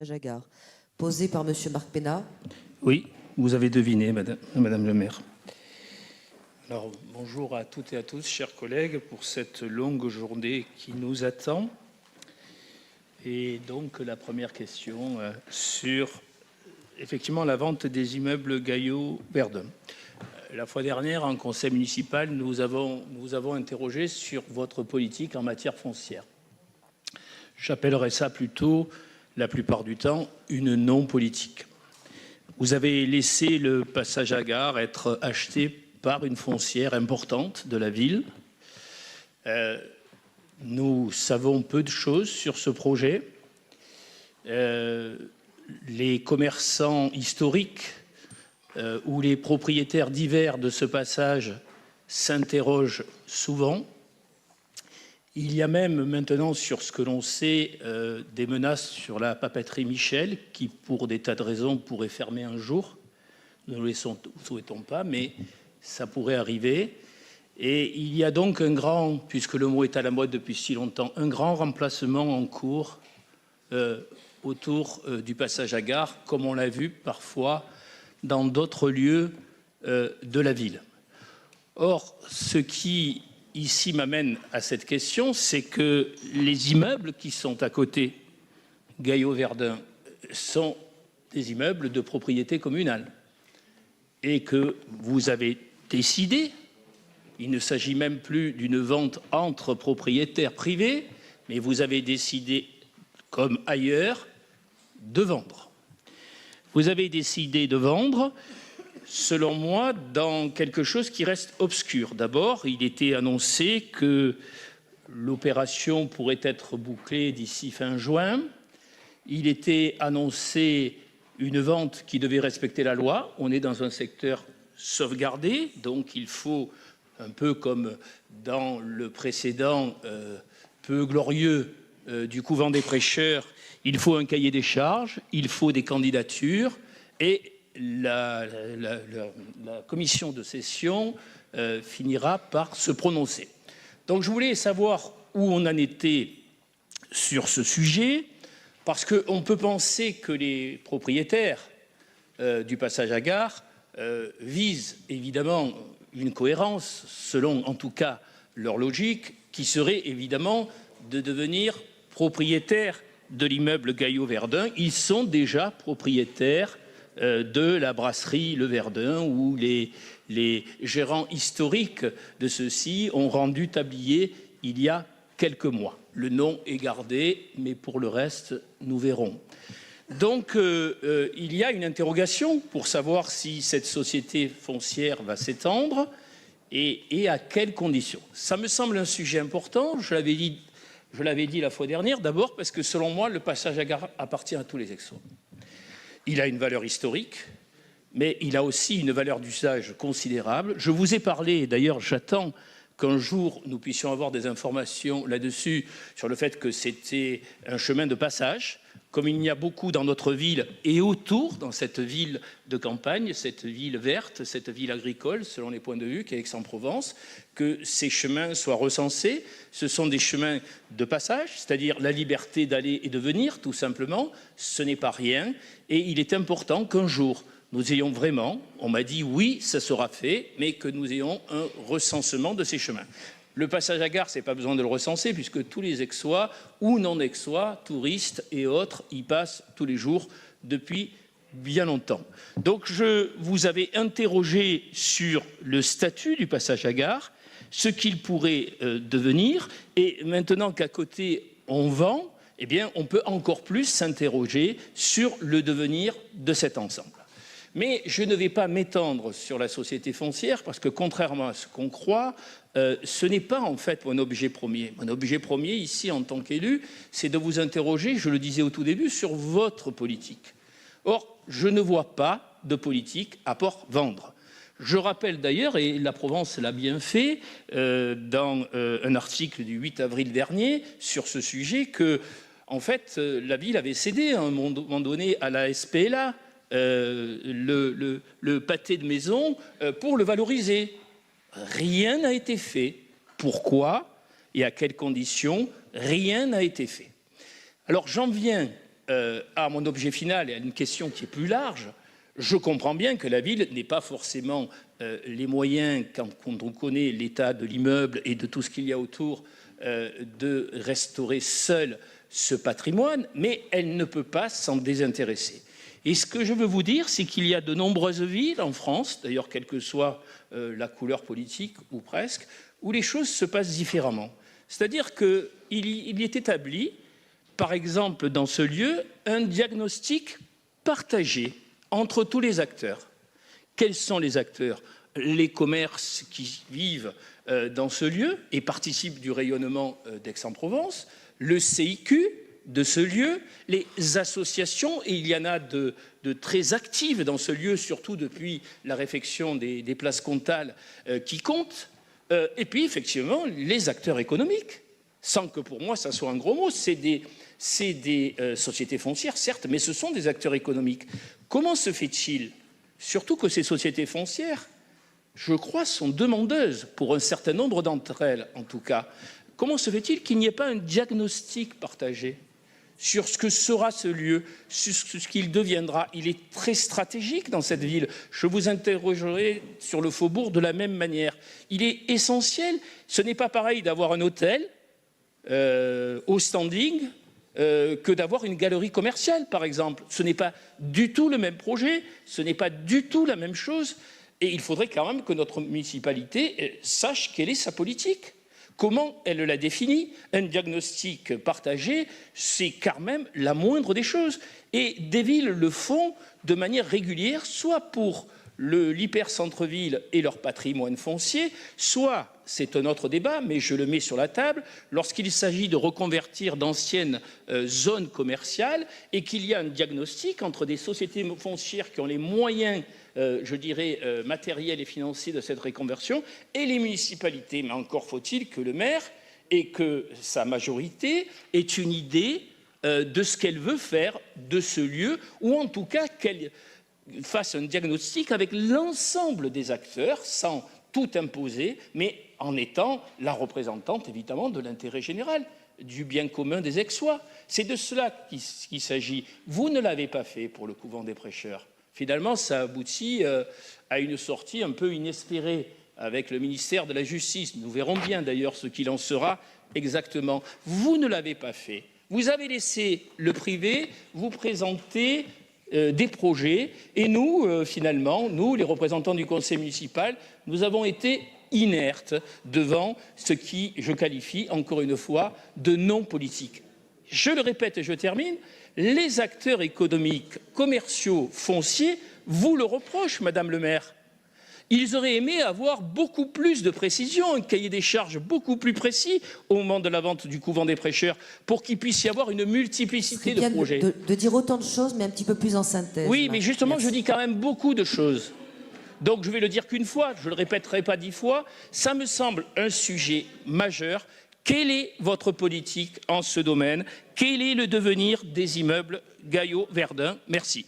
Jagard, posée par Monsieur Marc Pénat. Oui, vous avez deviné, Madame le maire. Alors, bonjour à toutes et à tous, chers collègues, pour cette longue journée qui nous attend. Et donc, la première question sur, effectivement, la vente des immeubles Gaillot-Verdun. La fois dernière, en conseil municipal, nous avons interrogé sur votre politique en matière foncière. J'appellerais ça plutôt, la plupart du temps, une non-politique. Vous avez laissé le passage à gare être acheté par une foncière importante de la ville. Nous savons peu de choses sur ce projet. Les commerçants historiques ou les propriétaires divers de ce passage s'interrogent souvent. Il y a même maintenant, sur ce que l'on sait, des menaces sur la papeterie Michel qui, pour des tas de raisons, pourrait fermer un jour. Nous ne le souhaitons pas, mais ça pourrait arriver. Et il y a donc un grand, puisque le mot est à la mode depuis si longtemps, un grand remplacement en cours autour du passage à gare, comme on l'a vu parfois dans d'autres lieux de la ville. Or, ce qui ici m'amène à cette question, c'est que les immeubles qui sont à côté, Gaillot-Verdun, sont des immeubles de propriété communale. Et que vous avez décidé, il ne s'agit même plus d'une vente entre propriétaires privés, mais vous avez décidé, comme ailleurs, de vendre. Vous avez décidé de vendre, selon moi, dans quelque chose qui reste obscur. D'abord, il était annoncé que l'opération pourrait être bouclée d'ici fin juin. Il était annoncé une vente qui devait respecter la loi. On est dans un secteur sauvegardé, donc il faut, un peu comme dans le précédent peu glorieux du couvent des prêcheurs, il faut un cahier des charges, il faut des candidatures et la commission de session finira par se prononcer. Donc je voulais savoir où on en était sur ce sujet, parce qu'on peut penser que les propriétaires du passage à gare visent évidemment une cohérence, selon en tout cas leur logique, qui serait évidemment de devenir propriétaires de l'immeuble Gaillot-Verdun. Ils sont déjà propriétaires de la brasserie Le Verdun, où les gérants historiques de ceux-ci ont rendu tablier il y a quelques mois. Le nom est gardé, mais pour le reste, nous verrons. Donc, il y a une interrogation pour savoir si cette société foncière va s'étendre et à quelles conditions. Ça me semble un sujet important, je l'avais dit la fois dernière, d'abord parce que selon moi, le passage à gare appartient à tous les Aixois. Il a une valeur historique, mais il a aussi une valeur d'usage considérable. Je vous ai parlé, d'ailleurs j'attends qu'un jour nous puissions avoir des informations là-dessus, sur le fait que c'était un chemin de passage, comme il y a beaucoup dans notre ville et autour, dans cette ville de campagne, cette ville verte, cette ville agricole, selon les points de vue, qui est Aix-en-Provence, que ces chemins soient recensés. Ce sont des chemins de passage, c'est-à-dire la liberté d'aller et de venir, tout simplement. Ce n'est pas rien. Et il est important qu'un jour, nous ayons vraiment, on m'a dit oui, ça sera fait, mais que nous ayons un recensement de ces chemins. Le passage à gare, c'est pas besoin de le recenser, puisque tous les Aixois ou non-Aixois, touristes et autres, y passent tous les jours depuis bien longtemps. Donc je vous avais interrogé sur le statut du passage à gare, ce qu'il pourrait devenir, et maintenant qu'à côté on vend, eh bien on peut encore plus s'interroger sur le devenir de cet ensemble. Mais je ne vais pas m'étendre sur la société foncière parce que, contrairement à ce qu'on croit, ce n'est pas en fait mon objet premier. Mon objet premier ici, en tant qu'élu, c'est de vous interroger, je le disais au tout début, sur votre politique. Or, je ne vois pas de politique à part vendre. Je rappelle d'ailleurs, et la Provence l'a bien fait, dans un article du 8 avril dernier sur ce sujet, que, en fait, la ville avait cédé à un moment donné à la SPLA, le pâté de maison pour le valoriser. Rien n'a été fait. Pourquoi et à quelles conditions? Rien n'a été fait. Alors j'en viens à mon objet final et à une question qui est plus large, je comprends bien que la ville n'ait pas forcément les moyens, quand on connaît l'état de l'immeuble et de tout ce qu'il y a autour, de restaurer seule ce patrimoine, mais elle ne peut pas s'en désintéresser. Et ce que je veux vous dire, c'est qu'il y a de nombreuses villes en France, d'ailleurs quelle que soit la couleur politique ou presque, où les choses se passent différemment. C'est-à-dire qu'il est établi, par exemple dans ce lieu, un diagnostic partagé entre tous les acteurs. Quels sont les acteurs? Les commerces qui vivent dans ce lieu et participent du rayonnement d'Aix-en-Provence, le CIQ de ce lieu, les associations, et il y en a de très actives dans ce lieu, surtout depuis la réfection des places comtales qui comptent, et puis effectivement les acteurs économiques, sans que pour moi ça soit un gros mot, c'est des sociétés foncières, certes, mais ce sont des acteurs économiques. Comment se fait-il, surtout que ces sociétés foncières, je crois, sont demandeuses, pour un certain nombre d'entre elles en tout cas, comment se fait-il qu'il n'y ait pas un diagnostic partagé sur ce que sera ce lieu, sur ce qu'il deviendra? Il est très stratégique dans cette ville. Je vous interrogerai sur le faubourg de la même manière. Il est essentiel. Ce n'est pas pareil d'avoir un hôtel au standing que d'avoir une galerie commerciale, par exemple. Ce n'est pas du tout le même projet, ce n'est pas du tout la même chose. Et il faudrait quand même que notre municipalité sache quelle est sa politique. Comment elle l'a définit? Un diagnostic partagé, c'est quand même la moindre des choses. Et des villes le font de manière régulière, soit pour l'hyper-centre-ville et leur patrimoine foncier, soit, c'est un autre débat, mais je le mets sur la table, lorsqu'il s'agit de reconvertir d'anciennes zones commerciales et qu'il y a un diagnostic entre des sociétés foncières qui ont les moyens je dirais, matériel et financier de cette reconversion, et les municipalités. Mais encore faut-il que le maire et que sa majorité aient une idée de ce qu'elle veut faire de ce lieu, ou en tout cas qu'elle fasse un diagnostic avec l'ensemble des acteurs, sans tout imposer, mais en étant la représentante, évidemment, de l'intérêt général, du bien commun des Aixois. C'est de cela qu'il s'agit. Vous ne l'avez pas fait pour le couvent des prêcheurs. Finalement, ça aboutit à une sortie un peu inespérée avec le ministère de la Justice. Nous verrons bien d'ailleurs ce qu'il en sera exactement. Vous ne l'avez pas fait. Vous avez laissé le privé vous présenter des projets et nous, finalement, nous, les représentants du conseil municipal, nous avons été inertes devant ce qui, je qualifie encore une fois, de non politique. Je le répète et je termine, les acteurs économiques, commerciaux, fonciers vous le reprochent, Madame le maire. Ils auraient aimé avoir beaucoup plus de précision, un cahier des charges beaucoup plus précis au moment de la vente du couvent des prêcheurs pour qu'il puisse y avoir une multiplicité de projets. De dire autant de choses, mais un petit peu plus en synthèse. Oui, mais justement, merci. Je dis quand même beaucoup de choses. Donc je vais le dire qu'une fois, je ne le répéterai pas 10 fois. Ça me semble un sujet majeur. Quelle est votre politique en ce domaine? Quel est le devenir des immeubles Gaillot-Verdun? Merci.